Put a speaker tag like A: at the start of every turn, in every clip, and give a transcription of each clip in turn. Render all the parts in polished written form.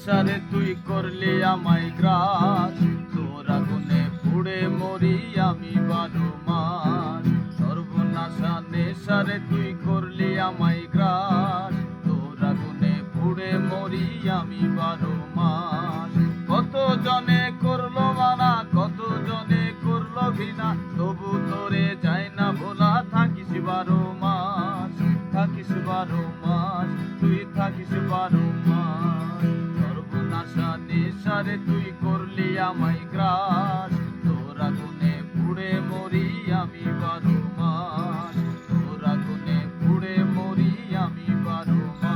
A: নেশারে তুই করলি আমায় গ্রাস, তোর আগুনে পুড়ে মরি আমি 12 মাস। সর্বনাশা নেশারে তুই করলি আমায় গ্রাস, তোর আগুনে পুড়ে মরি আমি 12 মাস। কত জনে করলো মানা, কত জনে করলো ঘৃণা, তবু তোরে যায় না ভোলা। থাকিস 12 মাস, থাকিস 12 মাস, তুই থাকিস 12 মাস। সর্বনাশা নেশারে তুই করলি আমায় গ্রাস, তোর আগুনে পুড়ে মরি আমি 12 মাস। তোর আগুনে পুড়ে মরি আমি 12 মাস।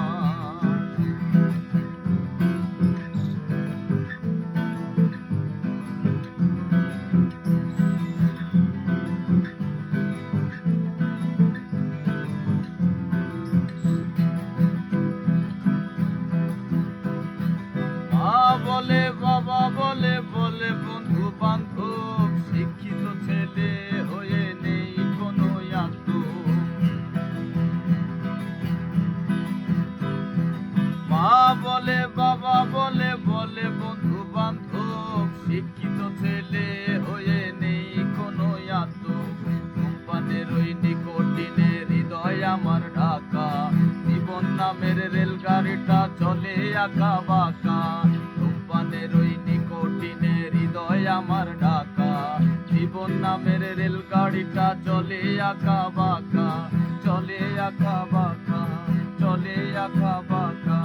A: বলে বাবা বলে বলে বন্ধু বান্ধব, শিক্ষিত ছেলে হয়ে নেই কোনো আত্ম। মা বলে বাবা বলে বলে বন্ধু বান্ধব, শিক্ষিত ছেলে হয়ে নেই কোনো আত্ম। ধূমপানের ওই নিকোটিনে হৃদয় আমার ঢাকা, জীবন নামের রেলগাড়িটা চলে আঁকা বাঁকা। ধূমপানের ওই নিকোটিনে হৃদয় আমার ঢাকা, জীবন নামের রেলগাড়িটা চলে আঁকা বাঁকা, চলে আঁকা বাঁকা, চলে আঁকা বাঁকা।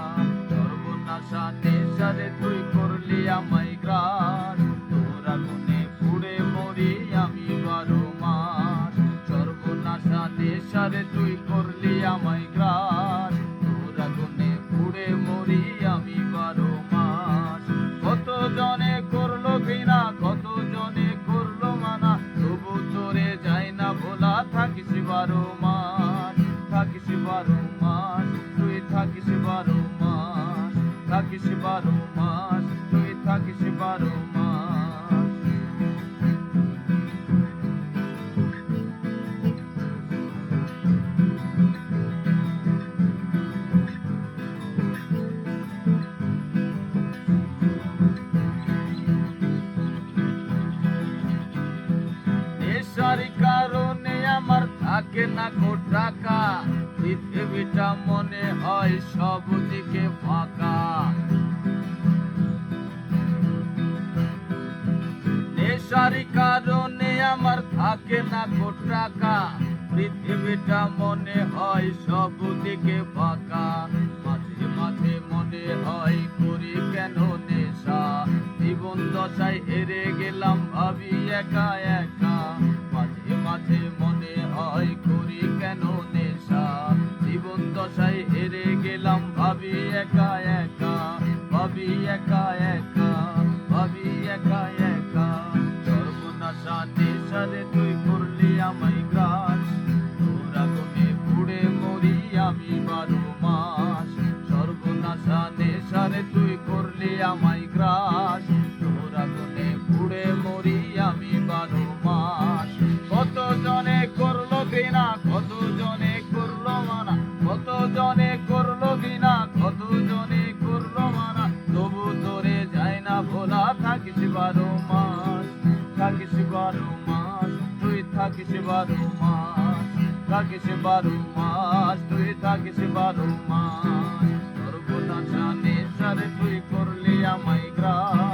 A: সর্বনাশা নেশারে তুই করলি আমায় গ্রাস, তোর আগুনে পুড়ে মরি আমি 12 মাস। সর্বনাশা নেশারে তুই করলি আমায় গ্রাস, তোর আগুনে পুড়ে মরি আমি 12 মাস। কত জনে করলো ঘৃণা, কত জনে করলো মানা, তবু তোরে যায় না ভোলা। থাকিস 12 মাস, থাকিস 12 মাস, তুই থাকিস 12 মাস। থাকিস 12 মাস, তুই থাকিস 12 মাস। নেশার কারণে আমার থাকে না কো টাকা, পৃথিবীটা মনে হয় সব দিকে ফাঁকা। নেশার কারণে আমার থাকে না কো টাকা, পৃথিবীটা মনে হয় সব দিকে ফাঁকা। মাঝে মাঝে মনে হয় করি কেন নেশা, জীবন দশায় হেরে গেলাম ভাবি একা একা। মাঝে মাঝে মনে হয় করি কেন নেশা, জীবন দশায় হেরে গেলাম ভাবি একা একা, ভাবি একা একা, ভাবি একা একা। সর্বনাশা নেশারে তুই করলি আমায় গ্রাস, তোর আগুনে পুড়ে মরি আমি 12 মাস। সর্বনাশা নেশারে তুই করলি আমায় গ্রাস, তোর আগুনে পুড়ে মরি আমি 12 মাস। কত জনে করলো ঘৃণা, কত জনে করলো মানা, কত জনে করলো ঘৃণা, কত জনে করলো মানা, তবু তোরে যায় না ভোলা। থাকিস 12 মাস, থাকিস 12 মাস, তুই থাকিস 12 মাস। থাকিস 12 মাস, তুই থাকিস 12 মাস। সর্বনাশা নেশারে তুই করলি আমায় গ্রাস।